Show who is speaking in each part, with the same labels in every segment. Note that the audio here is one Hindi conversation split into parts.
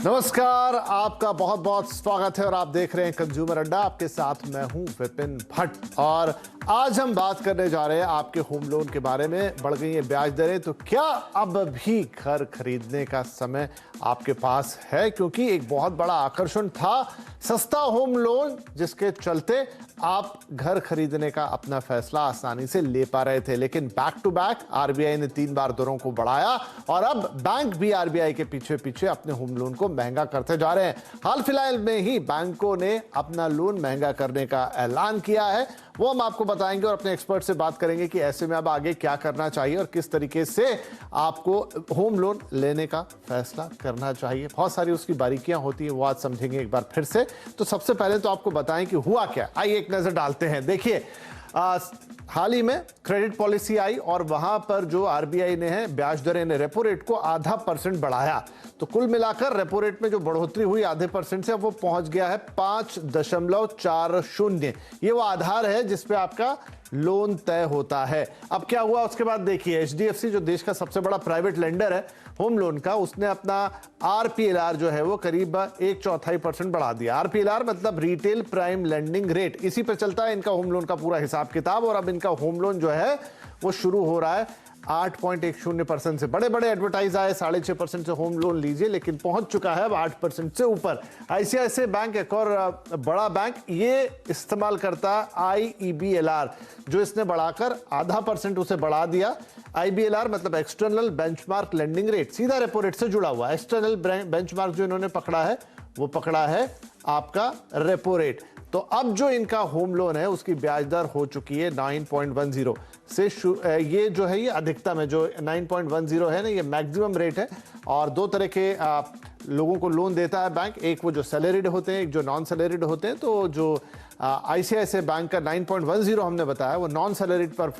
Speaker 1: नमस्कार, आपका बहुत बहुत स्वागत है और आप देख रहे हैं कंज्यूमर अड्डा। आपके साथ मैं हूं विपिन भट्ट और आज हम बात करने जा रहे हैं आपके होम लोन के बारे में। बढ़ गई है ब्याज दरें, तो क्या अब भी घर खरीदने का समय आपके पास है? क्योंकि एक बहुत बड़ा आकर्षण था सस्ता होम लोन, जिसके चलते आप घर खरीदने का अपना फैसला आसानी से ले पा रहे थे। लेकिन बैक टू बैक आरबीआई ने 3 बार दरों को बढ़ाया और अब बैंक भी आरबीआई के पीछे पीछे अपने होम लोन को महंगा करते जा रहे हैं। हाल फिलहाल में ही बैंकों ने अपना लोन महंगा करने का ऐलान किया है, वो हम आपको बताएंगे और अपने एक्सपर्ट से बात करेंगे कि ऐसे में अब आगे क्या करना चाहिए और किस तरीके से आपको होम लोन लेने का फैसला करना चाहिए। बहुत सारी उसकी बारीकियां होती हैं, वो आज समझेंगे एक बार फिर से। तो सबसे पहले तो आपको बताएं कि हुआ क्या। आइए एक नजर डालते हैं। देखिए, हाल ही में क्रेडिट पॉलिसी आई और वहां पर जो आरबीआई ने है ब्याज दरें ने रेपो रेट को ½ % बढ़ाया। तो कुल मिलाकर रेपो रेट में जो बढ़ोतरी हुई ½% से, अब वो पहुंच गया है 5.40। ये वो आधार है जिसपे आपका लोन तय होता है। अब क्या हुआ उसके बाद देखिए, एचडीएफसी जो देश का सबसे बड़ा प्राइवेट लेंडर है होम लोन का, उसने अपना आरपीएलआर जो है वो करीब 1/4% बढ़ा दिया। आरपीएलआर मतलब रिटेल प्राइम लेंडिंग रेट, इसी पे चलता है इनका होम लोन का पूरा हिसाब किताब। और अब इनका होम लोन जो है वो शुरू हो रहा है 8.10% से। बड़े बड़े एडवर्टाइज आए 6.5% से होम लोन लीजिए, लेकिन पहुंच चुका है अब 8% से ऊपर। आईसीआईसीआई बैंक एक और बड़ा बैंक ये इस्तेमाल करता है आईईबीएलआर, जो इसने बढ़ाकर ½ % उसे बढ़ा दिया। आईबीएलआर मतलब एक्सटर्नल बेंचमार्क लेंडिंग रेट, सीधा रेपो रेट से जुड़ा हुआ। एक्सटर्नल बेंचमार्क जो इन्होंने पकड़ा है वो पकड़ा है आपका रेपो रेट। तो अब जो इनका होम लोन है उसकी ब्याज दर हो चुकी है 9.10 से। ये जो है ये अधिकतम है, जो 9.10 है ना, ये मैक्सिमम रेट है। और दो तरह के लोगों को लोन देता है बैंक, एक वो जो सैलरीड होते हैं, एक जो नॉन सैलरीड होते हैं। तो जो आईसीआईसीआई बैंक का 9.10 हमने बताया वो नॉन सैलरीड पर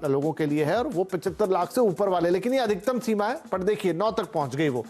Speaker 1: लोगों के लिए है और वो 75 लाख से ऊपर वाले। लेकिन ये अधिकतम सीमा है, पर देखिए 9 तक पहुंच गई वो।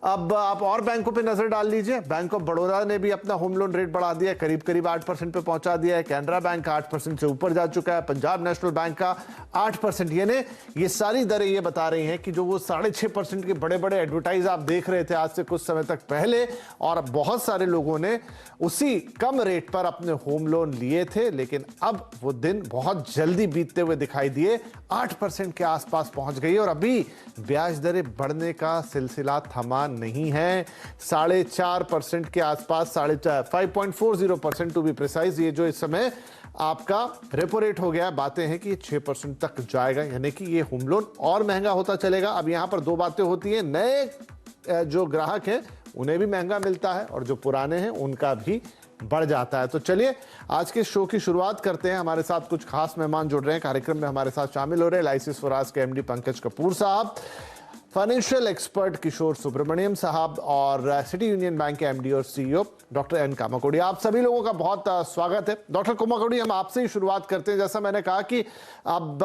Speaker 1: अब आप और बैंकों पे नजर डाल लीजिए। बैंक ऑफ बड़ौदा ने भी अपना होम लोन रेट बढ़ा दिया है, करीब करीब 8% पे पहुंचा दिया है। कैनरा बैंक का 8% से ऊपर जा चुका है। पंजाब नेशनल बैंक का 8%। यानी ये सारी दरें ये बता रही हैं कि जो वो 6.5% के बड़े बड़े एडवर्टाइज आप देख रहे थे आज से कुछ समय तक पहले, और बहुत सारे लोगों ने उसी कम रेट पर अपने होम लोन लिए थे, लेकिन अब वो दिन बहुत जल्दी बीतते हुए दिखाई दिए। 8% के आसपास पहुंच गई और अभी ब्याज दरें बढ़ने का सिलसिला थमा नहीं है। 4.5% के आसपास, 5.40% टू बी प्रिसाइज, ये जो इस समय आपका रेपो रेट हो गया। बातें हैं कि ये 6% तक जाएगा, यानी कि ये होम लोन और महंगा होता चलेगा। अब यहां पर दो बातें होती हैं, नए जो ग्राहक हैं उन्हें भी महंगा मिलता है और जो पुराने हैं उनका भी बढ़ जाता है। तो चलिए आज के शो की शुरुआत करते हैं। हमारे साथ कुछ खास मेहमान जुड़ रहे हैं कार्यक्रम में, हमारे साथ शामिल हो रहे हैं लाइसेंस स्वराज के एमडी पंकज कपूर साहब, फाइनेंशियल एक्सपर्ट किशोर सुब्रमण्यम साहब और सिटी यूनियन बैंक के एमडी और सीईओ डॉक्टर एन कामाकोड़ी। आप सभी लोगों का बहुत स्वागत है। डॉक्टर कामाकोड़ी, हम आपसे ही शुरुआत करते हैं। जैसा मैंने कहा कि अब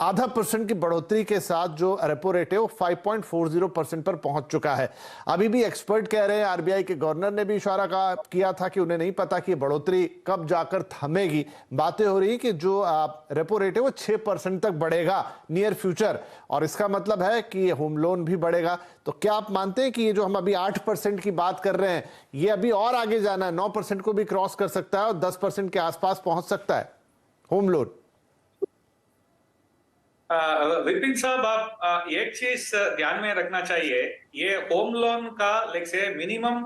Speaker 1: ½ % की बढ़ोतरी के साथ जो रेपो रेट है वो 5.40% पर पहुंच चुका है। अभी भी एक्सपर्ट कह रहे हैं, आरबीआई के गवर्नर ने भी इशारा किया था कि उन्हें नहीं पता कि बढ़ोतरी कब जाकर थमेगी। बातें हो रही है कि जो रेपो रेट है वो 6% तक बढ़ेगा नियर फ्यूचर, और इसका मतलब है कि होम लोन भी बढ़ेगा। तो क्या आप मानते हैं कि ये जो हम अभी 8% की बात कर रहे हैं ये अभी और आगे जाना है, 9% को भी क्रॉस कर सकता है और 10% के आसपास पहुंच सकता है होम लोन?
Speaker 2: विपिन साहब, आप एक चीज ध्यान में रखना चाहिए। ये होम लोन का लाइक से मिनिमम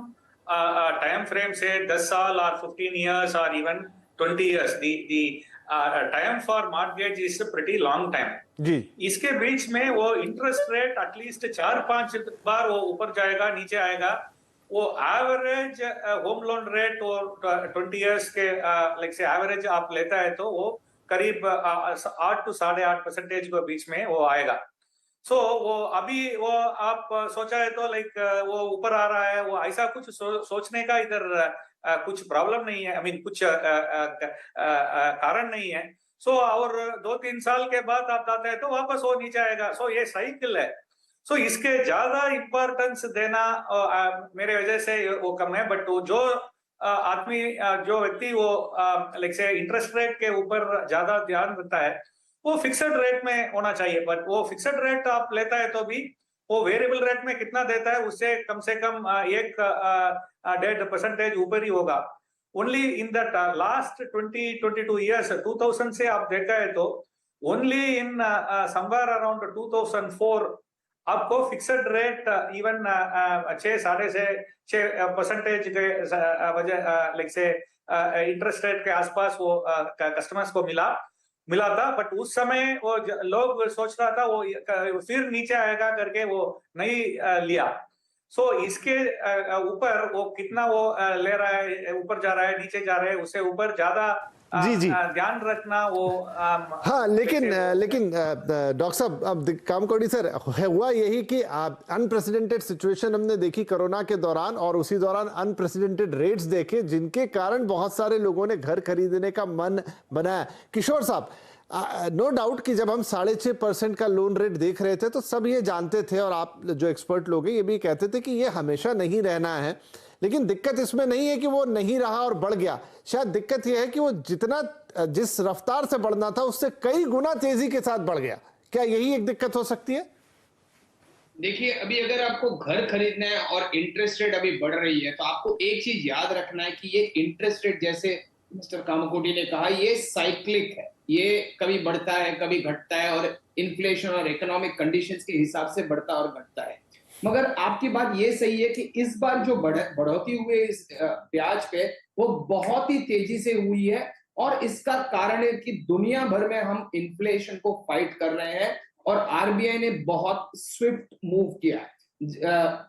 Speaker 2: टाइम फ्रेम से 10 साल और 15 years और even 20 years, the time for mortgage is pretty long time जी। इसके बीच में वो इंटरेस्ट रेट एटलीस्ट 4-5 बार वो ऊपर जाएगा नीचे आएगा। वो एवरेज होम लोन रेट और 20 years के लाइक से एवरेज आप लेता है तो वो करीब 8 to 8.5% के बीच में वो आएगा। सो वो अभी वो आप सोचा है तो लाइक वो ऊपर आ रहा है, वो ऐसा कुछ सोचने का इधर कुछ प्रॉब्लम नहीं है। आई मीन कुछ कारण नहीं है। सो और 2-3 साल के बाद आप जाते हैं तो वापस वो नीचे आएगा। सो ये साइकिल है। सो इसके ज्यादा इंपॉर्टेंस देना मेरे वजह से वो कम है। बट वो जो आदमी जो व्यक्ति वो लाइक से इंटरेस्ट रेट के ऊपर ज्यादा ध्यान देता है वो फिक्स्ड रेट में होना चाहिए। बट वो फिक्स्ड रेट आप लेता है तो भी वो वेरिएबल रेट में कितना देता है, उससे कम से कम 1.5% ऊपर ही होगा। Only in that last 22 years, 2000 से आप देखा है तो ओनली इन समवेयर अराउंड 2004 आपको फिक्स्ड रेट इवन 6-6.5% के वजह लाइक से इंटरेस्ट रेट के आसपास वो कस्टमर्स को मिला था। बट उस समय वो लोग सोच रहा था वो फिर नीचे आएगा करके वो नहीं लिया। सो इसके ऊपर वो कितना वो ले रहा है, ऊपर जा रहा है, नीचे जा रहा है, उससे ऊपर ज्यादा
Speaker 1: जी जी
Speaker 2: ध्यान रखना वो
Speaker 1: हाँ, लेकिन डॉक्टर साहब, अब कामकोटी सर, हुआ यही कि अनप्रेसिडेंटेड सिचुएशन हमने देखी कोरोना के दौरान, और उसी दौरान अनप्रेसिडेंटेड रेट्स देखे, जिनके कारण बहुत सारे लोगों ने घर खरीदने का मन बनाया। किशोर साहब, नो डाउट कि जब हम 6.5% का लोन रेट देख रहे थे तो सब ये जानते थे, और आप जो एक्सपर्ट लोग हैं ये भी कहते थे कि ये हमेशा नहीं रहना है। लेकिन दिक्कत इसमें नहीं है कि वो नहीं रहा और बढ़ गया, शायद दिक्कत यह है कि वो जिस रफ्तार से बढ़ना था उससे कई गुना तेजी के साथ बढ़ गया। क्या यही एक दिक्कत हो सकती है?
Speaker 3: देखिए, अभी अगर आपको घर खरीदना है और इंटरेस्ट रेट अभी बढ़ रही है, तो आपको एक चीज याद रखना है कि ये इंटरेस्ट रेट, जैसे मिस्टर कामकोटी ने कहा, ये साइक्लिक है। ये कभी बढ़ता है, कभी घटता है, और इन्फ्लेशन और इकोनॉमिक कंडीशंस के हिसाब से बढ़ता और घटता है। मगर आपकी बात ये सही है कि इस बार जो बढ़ोतरी हुई है इस ब्याज पे, वो बहुत ही तेजी से हुई है, और इसका कारण है कि दुनिया भर में हम इन्फ्लेशन को फाइट कर रहे हैं, और आरबीआई ने बहुत स्विफ्ट मूव किया है।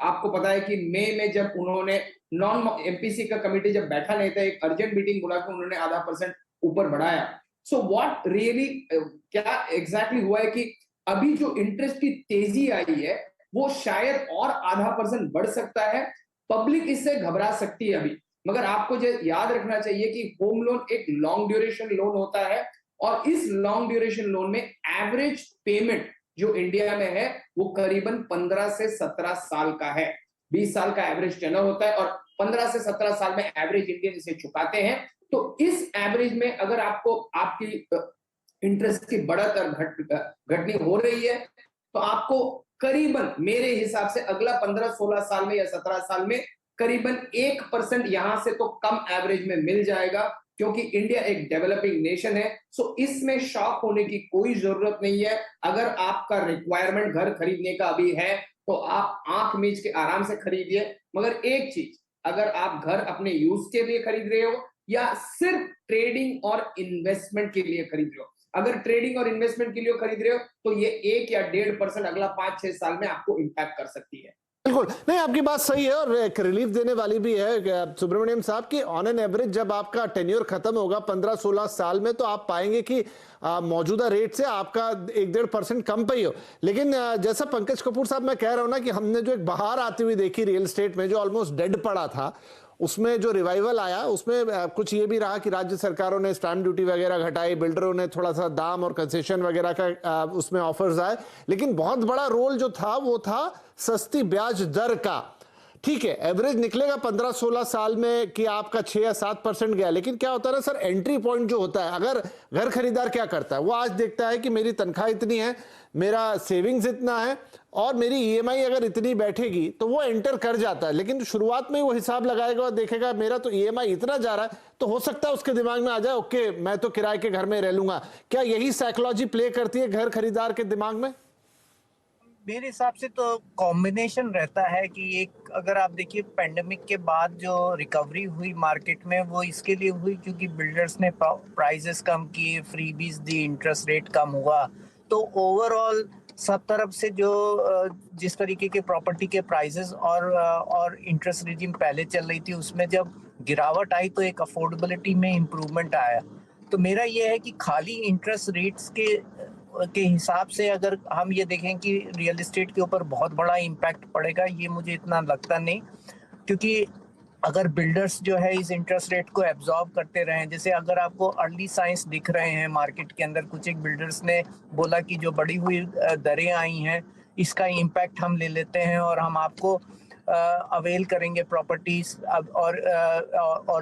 Speaker 3: आपको पता है कि मई में जब उन्होंने नॉन एमपीसी का कमिटी जब बैठा नहीं था, एक अर्जेंट मीटिंग बुला के उन्होंने 0.5% ऊपर बढ़ाया। सो व्हाट रियली क्या एग्जैक्टली हुआ है कि अभी जो इंटरेस्ट की तेजी आई है वो शायद और 0.5% बढ़ सकता है। पब्लिक इससे घबरा सकती है अभी, मगर आपको जो याद रखना चाहिए कि होम लोन एक लॉन्ग ड्यूरेशन लोन होता है, और इस लॉन्ग ड्यूरेशन लोन में एवरेज पेमेंट जो इंडिया में है वो करीबन 15 से 17 साल का है। 20 साल का एवरेज टेनर होता है, और 15 से 17 साल में एवरेज इंडियन इसे चुकाते हैं। तो इस एवरेज में अगर आपको आपकी इंटरेस्ट की बढ़त और घटनी हो रही है, तो आपको करीबन मेरे हिसाब से अगला 15-16 साल में या 17 साल में करीबन 1% यहां से तो कम एवरेज में मिल जाएगा, क्योंकि इंडिया एक डेवलपिंग नेशन है। सो इसमें शॉक होने की कोई जरूरत नहीं है। अगर आपका रिक्वायरमेंट घर खरीदने का अभी है तो आप आंख मीच के आराम से खरीदिए। मगर एक चीज, अगर आप घर अपने यूज के लिए खरीद रहे हो या सिर्फ ट्रेडिंग और इन्वेस्टमेंट के लिए खरीद रहे हो, अगर ट्रेडिंग और इन्वेस्टमेंट के लिए खरीद रहे हो तो ये 1 या 1.5% अगला 5-6 साल में आपको इंपैक्ट कर सकती है।
Speaker 1: बिल्कुल नहीं, आपकी बात सही है, और एक रिलीफ देने वाली भी है सुब्रमण्यम साहब की ऑन एन एवरेज जब आपका टेन्योर खत्म होगा 15-16 साल में, तो आप पाएंगे कि मौजूदा रेट से आपका 1-1.5% कम पे ही हो। लेकिन जैसा पंकज कपूर साहब मैं कह रहा हूं ना कि हमने जो एक बहार आती हुई देखी रियल एस्टेट में, जो ऑलमोस्ट डेड पड़ा था, उसमें जो रिवाइवल आया उसमें कुछ ये भी रहा कि राज्य सरकारों ने स्टैंप ड्यूटी वगैरह घटाई, बिल्डरों ने थोड़ा सा दाम और कंसेशन वगैरह का उसमें ऑफर्स आए, लेकिन बहुत बड़ा रोल जो था वो था सस्ती ब्याज दर का। ठीक है, एवरेज निकलेगा 15-16 साल में कि आपका 6 या 7% गया, लेकिन क्या होता है ना सर, एंट्री पॉइंट जो होता है, अगर घर खरीदार क्या करता है, वो आज देखता है कि मेरी तनख्वाह इतनी है, मेरा सेविंग्स इतना है, और मेरी ईएमआई अगर इतनी बैठेगी, तो वो एंटर कर जाता है। लेकिन शुरुआत में वो हिसाब लगाएगा और देखेगा मेरा तो ईएमआई इतना जा रहा है, तो हो सकता है उसके दिमाग में आ जाए ओके मैं तो किराए के घर में रह लूंगा। क्या यही साइकोलॉजी प्ले करती है घर खरीदार के दिमाग में?
Speaker 4: मेरे हिसाब से तो कॉम्बिनेशन रहता है कि एक, अगर आप देखिए पेंडेमिक के बाद जो रिकवरी हुई मार्केट में, वो इसके लिए हुई क्योंकि बिल्डर्स ने प्राइसेस कम किए, फ्रीबीज दी, इंटरेस्ट रेट कम हुआ। तो ओवरऑल सब तरफ से जो जिस तरीके के प्रॉपर्टी के प्राइसेस और इंटरेस्ट रेजिम पहले चल रही थी, उसमें जब गिरावट आई तो एक अफोर्डेबिलिटी में इम्प्रूवमेंट आया। तो मेरा ये है कि खाली इंटरेस्ट रेट्स के हिसाब से अगर हम ये देखें कि रियल एस्टेट के ऊपर बहुत बड़ा इम्पैक्ट पड़ेगा, ये मुझे इतना लगता नहीं, क्योंकि अगर बिल्डर्स जो है इस इंटरेस्ट रेट को एब्जॉर्ब करते रहें, जैसे अगर आपको अर्ली साइंस दिख रहे हैं मार्केट के अंदर, कुछ एक बिल्डर्स ने बोला कि जो बढ़ी हुई दरें आई हैं इसका इम्पैक्ट हम ले लेते हैं और हम आपको अवेल करेंगे प्रॉपर्टीज और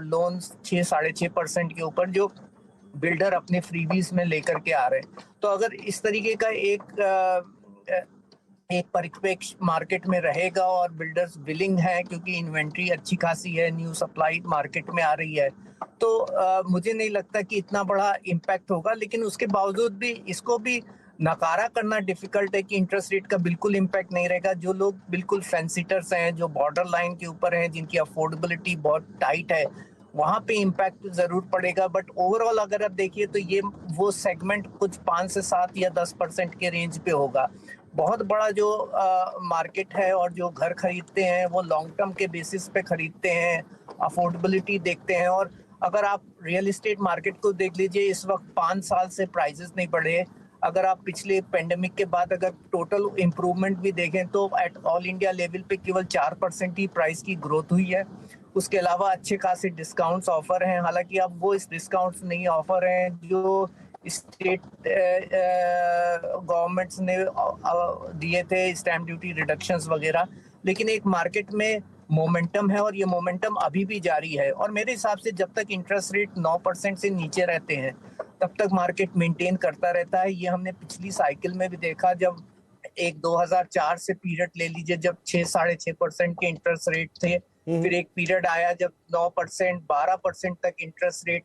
Speaker 4: लोन्स 6-6.5% के ऊपर, जो बिल्डर अपने फ्रीबीज में लेकर के आ रहे हैं। तो अगर इस तरीके का एक एक परिप्रेक्ष्य मार्केट में रहेगा और बिल्डर्स विलिंग है, क्योंकि इन्वेंट्री अच्छी खासी है, न्यू सप्लाई मार्केट में आ रही है, तो मुझे नहीं लगता कि इतना बड़ा इम्पैक्ट होगा। लेकिन उसके बावजूद भी इसको भी नकारा करना डिफिकल्ट है कि इंटरेस्ट रेट का बिल्कुल इम्पैक्ट नहीं रहेगा। जो लोग बिल्कुल फेंसिटर्स हैं, जो बॉर्डर लाइन के ऊपर हैं, जिनकी अफोर्डेबिलिटी बहुत टाइट है, वहां पे इम्पैक्ट जरूर पड़ेगा। बट ओवरऑल अगर आप देखिए तो ये वो सेगमेंट कुछ 5 से 7 या 10% के रेंज पे होगा। बहुत बड़ा जो मार्केट है और जो घर खरीदते हैं वो लॉन्ग टर्म के बेसिस पे खरीदते हैं, अफोर्डेबिलिटी देखते हैं। और अगर आप रियल एस्टेट मार्केट को देख लीजिए, इस वक्त 5 साल से प्राइसेस नहीं बढ़े। अगर आप पिछले पेंडेमिक के बाद अगर टोटल इम्प्रूवमेंट भी देखें तो एट ऑल इंडिया लेवल पे केवल 4% ही प्राइस की ग्रोथ हुई है। उसके अलावा अच्छे खासे डिस्काउंट्स ऑफर हैं, हालांकि अब वो इस डिस्काउंट्स नहीं ऑफर हैं जो स्टेट गवर्नमेंट्स ने दिए थे, स्टैम्प ड्यूटी रिडक्शंस वगैरह। लेकिन एक मार्केट में मोमेंटम है और ये मोमेंटम अभी भी जारी है। और मेरे हिसाब से जब तक इंटरेस्ट रेट 9% से नीचे रहते हैं तब तक मार्केट मेंटेन करता रहता है। ये हमने पिछली साइकिल में भी देखा, जब एक 2004 से पीरियड ले लीजिए जब 6-6.5% के इंटरेस्ट रेट थे, फिर एक पीरियड आया जब 9% 12% तक इंटरेस्ट रेट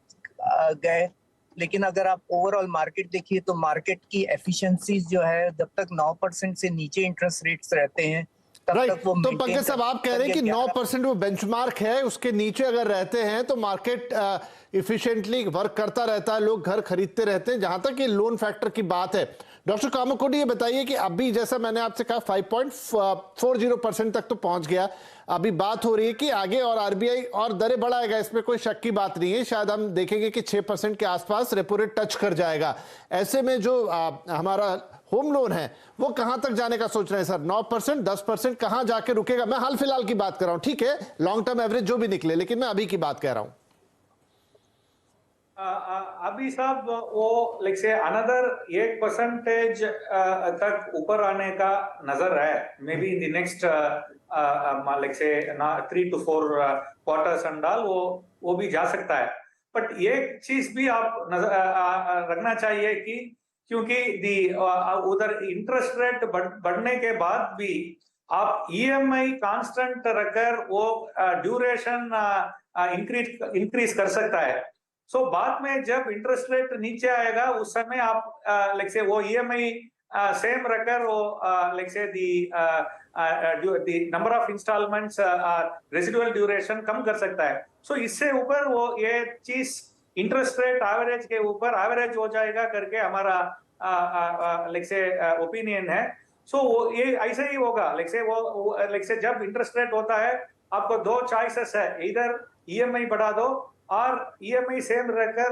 Speaker 4: गए। लेकिन अगर आप ओवरऑल मार्केट देखिए तो मार्केट की एफिशिएंसीज जो है, जब तक 9% से नीचे इंटरेस्ट रेट्स रहते हैं तब तक वो
Speaker 1: तो पंकज साहब आप कह रहे हैं कि 9% वो बेंचमार्क है, उसके नीचे अगर रहते हैं तो मार्केट इफिशिएंटली वर्क करता रहता है, लोग घर खरीदते रहते हैं। जहां तक ये लोन फैक्टर की बात है, डॉक्टर कामकोटी ये बताइए कि अभी जैसा मैंने आपसे कहा 5.40% तक तो पहुंच गया, अभी बात हो रही है कि आगे और आरबीआई और दरें बढ़ाएगा, इसमें कोई शक की बात नहीं है। शायद हम देखेंगे कि 6% के आसपास रेपो रेट टच कर जाएगा। ऐसे में जो हमारा होम लोन है वो कहां तक जाने का सोच रहे हैं सर? 9%, 10% कहां जाके रुकेगा? मैं हाल फिलहाल की बात कर रहा हूं, ठीक है, लॉन्ग टर्म एवरेज जो भी निकले, लेकिन मैं अभी की बात कह रहा हूं।
Speaker 2: अभी साहब वो लाइक से अनदर 1% तक ऊपर आने का नजर है, may be in the next like से 3 to 4 क्वार्टर्स एंड ऑल, वो भी जा सकता है। बट एक चीज भी आप रखना चाहिए कि क्योंकि उधर इंटरेस्ट रेट बढ़ने के बाद भी आप ईएमआई कांस्टेंट रखकर वो ड्यूरेशन इंक्रीज कर सकता है। सो बाद में जब इंटरेस्ट रेट नीचे आएगा उस समय आप लाइक से वो ईएमआई सेम रखकर वो लाइक से the number of installments residual duration कम कर सकता है। सो इससे ऊपर वो ये चीज इंटरेस्ट रेट एवरेज के ऊपर एवरेज हो जाएगा करके हमारा लाइक से ओपिनियन है। सो ये ऐसे ही होगा, लाइक से वो लाइक से जब इंटरेस्ट रेट होता है आपको 2 चॉइसेस है, इधर ईएमआई बढ़ा दो और ईएमआई सेम रखकर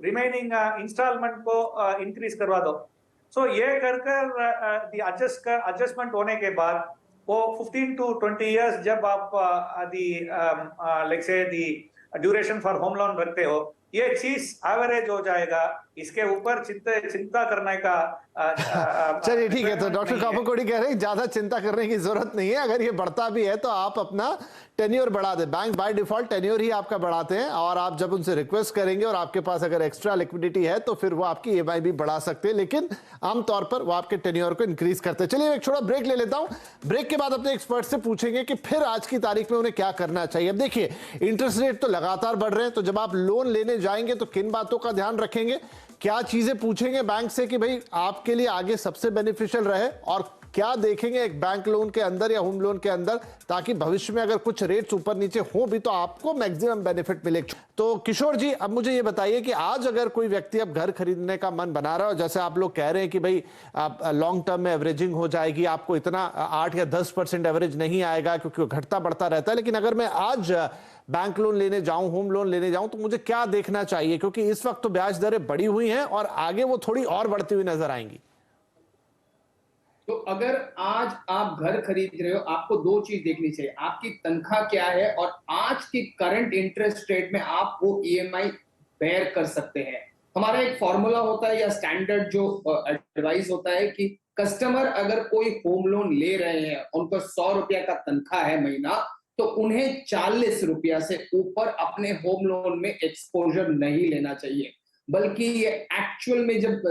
Speaker 2: रिमेनिंग इंस्टॉलमेंट को इंक्रीज करवा दो। सो ये कर एडजस्टमेंट होने के बाद वो 15 to 20 years जब आप लाइक से दी ड्यूरेशन फॉर होम लोन रखते हो, ये चीज एवरेज हो जाएगा। इसके ऊपर चिंता करने का
Speaker 1: चलिए ठीक है। तो डॉक्टर कामकोटी कह रहे हैं ज्यादा चिंता करने की जरूरत नहीं है, अगर ये बढ़ता भी है तो आप अपना टेन्योर बढ़ा दें। बैंक बाय डिफॉल्ट टेन्योर ही आपका बढ़ाते हैं, और आप जब उनसे रिक्वेस्ट करेंगे और आपके पास अगर एक्स्ट्रा लिक्विडिटी है तो फिर वो आपकी ईएमआई भी बढ़ा सकते हैं, लेकिन आमतौर पर वो आपके टेन्योर को इंक्रीज करते हैं। चलिए एक छोटा ब्रेक ले लेता हूं, ब्रेक के बाद अपने एक्सपर्ट से पूछेंगे कि फिर आज की तारीख में उन्हें क्या करना चाहिए। अब देखिए इंटरेस्ट रेट तो लगातार बढ़ रहे हैं, तो जब आप लोन लेने जाएंगे तो किन बातों का ध्यान रखेंगे, क्या चीजें पूछेंगे बैंक से कि भाई आपके लिए आगे सबसे बेनिफिशियल रहे, और क्या देखेंगे एक बैंक लोन के अंदर या होम लोन के अंदर, ताकि भविष्य में अगर कुछ रेट्स ऊपर नीचे हो भी तो आपको मैक्सिमम बेनिफिट मिले। तो किशोर जी अब मुझे ये बताइए कि आज अगर कोई व्यक्ति अब घर खरीदने का मन बना रहा है, जैसे आप लोग कह रहे हैं कि भाई लॉन्ग टर्म में एवरेजिंग हो जाएगी, आपको इतना 8 या 10% एवरेज नहीं आएगा क्योंकि घटता बढ़ता रहता है, लेकिन अगर मैं आज बैंक लोन लेने जाऊं, होम लोन लेने जाऊं, तो मुझे क्या देखना चाहिए? क्योंकि इस वक्त तो ब्याज दरें बढ़ी हुई हैं और आगे वो थोड़ी और बढ़ती हुई नजर आएंगी।
Speaker 3: तो अगर आज आप घर खरीद रहे हो, आपको 2 चीज देखनी चाहिए, आपकी तनख्वाह क्या है और आज की करंट इंटरेस्ट रेट में आप वो ईएमआई बेयर कर सकते हैं। हमारा एक फॉर्मूला होता है या स्टैंडर्ड जो एडवाइस होता है कि कस्टमर अगर कोई होम लोन ले रहे हैं, उनको 100 रुपया का तनख्वाह है महीना, तो उन्हें 40 रुपया से ऊपर अपने होम लोन में एक्सपोजर नहीं लेना चाहिए। बल्कि ये एक्चुअल में जब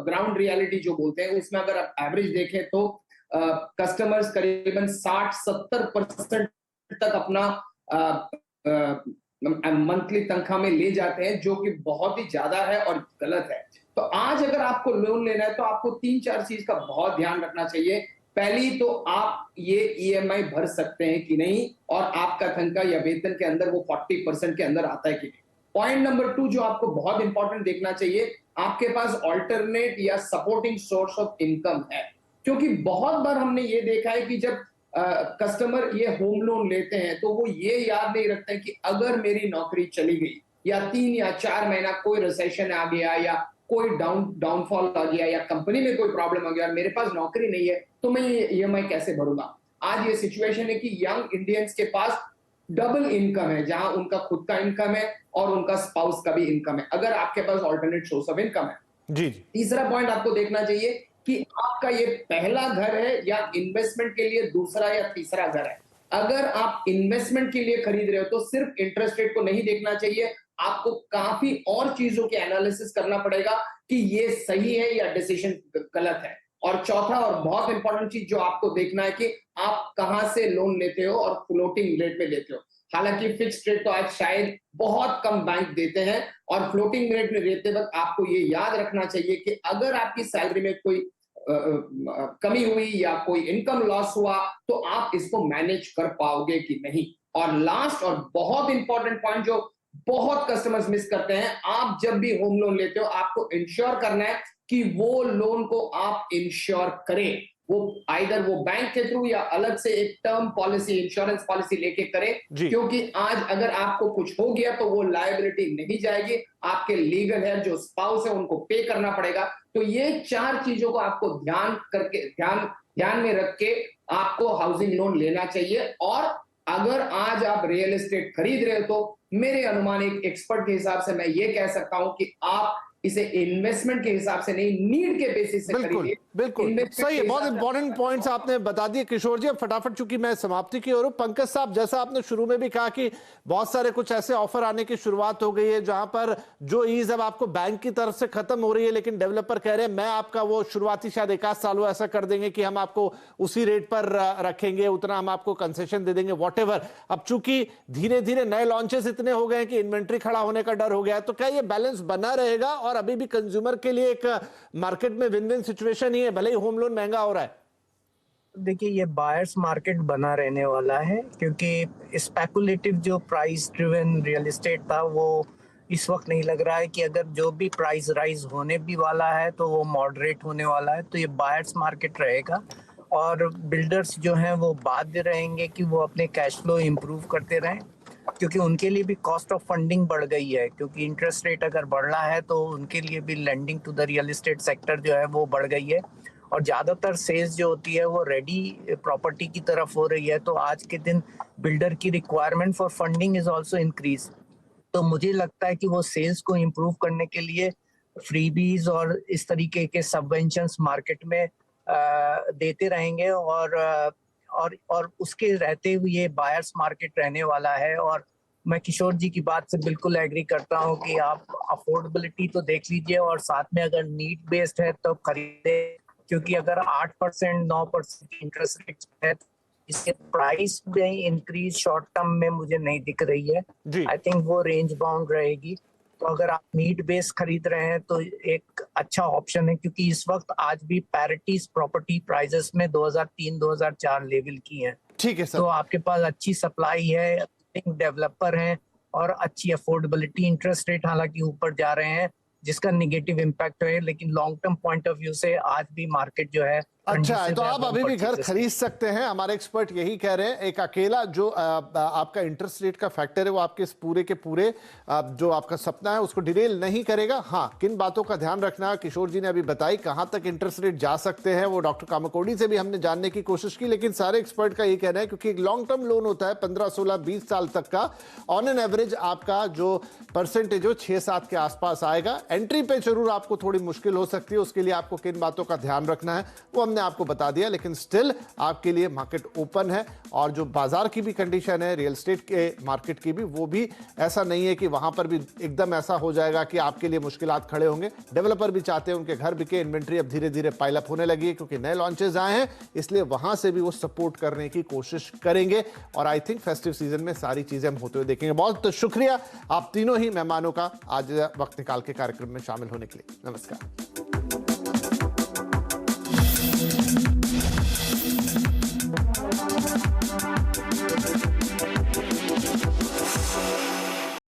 Speaker 3: ग्राउंड रियलिटी जो बोलते हैं उसमें अगर आप एवरेज देखें तो कस्टमर्स करीबन 60-70% तक अपना मंथली तनख्वाह में ले जाते हैं, जो कि बहुत ही ज्यादा है और गलत है। तो आज अगर आपको लोन लेना है तो आपको 3-4 चीज का बहुत ध्यान रखना चाहिए। पहली तो आप ये ईएमआई भर सकते हैं कि नहीं, और आपका तनख्वाह या वेतन के अंदर वो 40% के अंदर आता है कि नहीं। पॉइंट नंबर 2 जो आपको बहुत इंपॉर्टेंट देखना चाहिए, आपके पास ऑल्टरनेट या सपोर्टिंग सोर्स ऑफ इनकम है। क्योंकि बहुत बार हमने ये देखा है कि जब कस्टमर ये होम लोन लेते हैं तो वो ये याद नहीं रखते कि अगर मेरी नौकरी चली गई या 3 या 4 महीना कोई रिसेशन आ गया या कोई डाउनफॉल आ गया या कंपनी में कोई प्रॉब्लम आ गया और मेरे पास नौकरी नहीं है, तो मैं ये ईएमआई कैसे भरूंगा। आज ये सिचुएशन है कि यंग इंडियंस के पास डबल इनकम है, जहां उनका खुद का इनकम है और उनका स्पाउस का भी इनकम है, अगर आपके पास ऑल्टरनेट सोर्स ऑफ इनकम है।
Speaker 1: जी।
Speaker 3: तीसरा पॉइंट आपको देखना चाहिए कि आपका ये पहला घर है या इन्वेस्टमेंट के लिए दूसरा या तीसरा घर है। अगर आप इन्वेस्टमेंट के लिए खरीद रहे हो तो सिर्फ इंटरेस्ट रेट को नहीं देखना चाहिए, आपको काफी और चीजों के एनालिसिस करना पड़ेगा कि ये सही है या डिसीजन गलत है। और चौथा और बहुत इंपॉर्टेंट चीज जो आपको देखना है कि आप कहां से लोन लेते हो और फ्लोटिंग रेट पे लेते हो। हालांकि फिक्स्ड रेट तो आज शायद बहुत कम बैंक देते हैं, और फ्लोटिंग रेट में लेते वक्त आपको ये याद रखना चाहिए कि अगर आपकी सैलरी में कोई कमी हुई या कोई इनकम लॉस हुआ तो आप इसको मैनेज कर पाओगे कि नहीं। और लास्ट और बहुत इंपॉर्टेंट पॉइंट जो बहुत कस्टमर्स मिस करते हैं, आप जब भी होम लोन लेते हो आपको इंश्योर करना है कि वो लोन को आप इंश्योर करें, वो आइदर वो बैंक के थ्रू या अलग से एक टर्म पॉलिसी, इंश्योरेंस पॉलिसी लेके करें। क्योंकि आज अगर आपको कुछ हो गया तो वो लायबिलिटी नहीं जाएगी, आपके लीगल है जो स्पाउस है उनको पे करना पड़ेगा। तो ये 4 चीजों को आपको ध्यान में रख के आपको हाउसिंग लोन लेना चाहिए। और अगर आज आप रियल एस्टेट खरीद रहे हो तो मेरे अनुमान एक एक्सपर्ट के हिसाब से मैं ये कह सकता हूं कि आप इसे इन्वेस्टमेंट के हिसाब से नहीं, नीड के बेसिस से खरीदिए।
Speaker 1: बिल्कुल सही है, बहुत इंपॉर्टेंट पॉइंट्स आपने बता दिए किशोर जी। अब फटाफट चूंकि मैं समाप्ति की ओर हूं, पंकज साहब जैसा आपने शुरू में भी कहा कि बहुत सारे कुछ ऐसे ऑफर आने की शुरुआत हो गई है जहां पर जो ईज अब आपको बैंक की तरफ से खत्म हो रही है, लेकिन डेवलपर कह रहे हैं मैं आपका वो शुरुआती शायद 1 आध साल ऐसा कर देंगे कि हम आपको उसी रेट पर रखेंगे, उतना हम आपको कंसेशन दे देंगे, वॉटेवर। अब चूंकि धीरे धीरे नए लॉन्चेस इतने हो गए कि इन्वेंट्री खड़ा होने का डर हो गया है, तो क्या ये बैलेंस बना रहेगा और अभी भी कंज्यूमर के लिए एक मार्केट में विन विन सिचुएशन ही है, भले ही होम लोन महंगा हो रहा है?
Speaker 4: देखिए ये बायर्स मार्केट बना रहने वाला है, क्योंकि स्पेकुलेटिव जो प्राइस ड्रिवन रियल एस्टेट था वो इस वक्त नहीं लग रहा है कि अगर जो भी प्राइस राइज होने भी वाला है तो वो मॉडरेट होने वाला है। तो ये बायर्स मार्केट रहेगा और बिल्डर्स जो हैं वो बाध्य रहेंगे कि वो अपने कैश फ्लो इंप्रूव करते रहें, क्योंकि उनके लिए भी कॉस्ट ऑफ फंडिंग बढ़ गई है। क्योंकि इंटरेस्ट रेट अगर बढ़ रहा है तो उनके लिए भी lending to the real estate sector जो है वो बढ़ गई है, और ज़्यादातर सेल्स जो होती है वो रेडी प्रॉपर्टी की तरफ हो रही है। तो आज के दिन बिल्डर की requirement for funding is also increase. तो मुझे लगता है कि वो सेल्स को इम्प्रूव करने के लिए फ्रीबीज और इस तरीके के सबवेंशंस मार्केट में देते रहेंगे, और उसके रहते हुए ये बायर्स मार्केट रहने वाला है। और मैं किशोर जी की बात से बिल्कुल एग्री करता हूं कि आप अफोर्डेबिलिटी तो देख लीजिए और साथ में अगर नीड बेस्ड है तो खरीदे, क्योंकि अगर 8% 9% इंटरेस्ट रेट है तो इसके प्राइस में इंक्रीज शॉर्ट टर्म में मुझे नहीं दिख रही है। आई थिंक वो रेंज बाउंड रहेगी। तो अगर आप नीड बेस खरीद रहे हैं तो एक अच्छा ऑप्शन है, क्योंकि इस वक्त आज भी पैरिटीज प्रॉपर्टी प्राइसेस में 2003-2004 लेवल की हैं।
Speaker 1: ठीक है सर।
Speaker 4: तो आपके पास अच्छी सप्लाई है, डेवलपर हैं और अच्छी अफोर्डेबिलिटी। इंटरेस्ट रेट हालांकि ऊपर जा रहे हैं जिसका निगेटिव इम्पैक्ट है, लेकिन long term point of view से आज भी मार्केट जो है
Speaker 1: अच्छा है। तो आप अभी भी घर खरीद सकते हैं, हमारे एक्सपर्ट यही कह रहे हैं। एक अकेला जो आपका इंटरेस्ट रेट का फैक्टर है वो आपके पूरे के पूरे जो आपका सपना है उसको डिरेल नहीं करेगा। हाँ, किन बातों का ध्यान रखना किशोर जी ने अभी बताई, कहां तक इंटरेस्ट रेट जा सकते हैं वो डॉक्टर कामकोड़ी से भी हमने जानने की कोशिश की, लेकिन सारे एक्सपर्ट का यही कहना है क्योंकि एक लॉन्ग टर्म लोन होता है 15, 16, 20 साल तक का, ऑन एन एवरेज आपका जो परसेंटेज हो 6-7 के आसपास आएगा। एंट्री पे जरूर आपको थोड़ी मुश्किल हो सकती है, उसके लिए आपको किन बातों का ध्यान रखना है वो हमने हमने आपको बता दिया, लेकिन स्टिल आपके लिए मार्केट ओपन है। और जो बाजार की भी कंडीशन है, रियल एस्टेट के मार्केट की भी, वो भी ऐसा नहीं है कि वहां पर भी एकदम ऐसा हो जाएगा कि आपके लिए मुश्किलात खड़े होंगे। डेवलपर भी चाहते हैं उनके घर बिके, इन्वेंट्री अब धीरे धीरे पाइलअप होने लगी है क्योंकि नए लॉन्चेस आए हैं, इसलिए वहां से भी वो सपोर्ट करने की कोशिश करेंगे। और आई थिंक फेस्टिव सीजन में सारी चीजें हम होते हुए देखेंगे। बहुत शुक्रिया आप तीनों ही मेहमानों का आज वक्त निकाल के कार्यक्रम में शामिल होने के लिए। नमस्कार।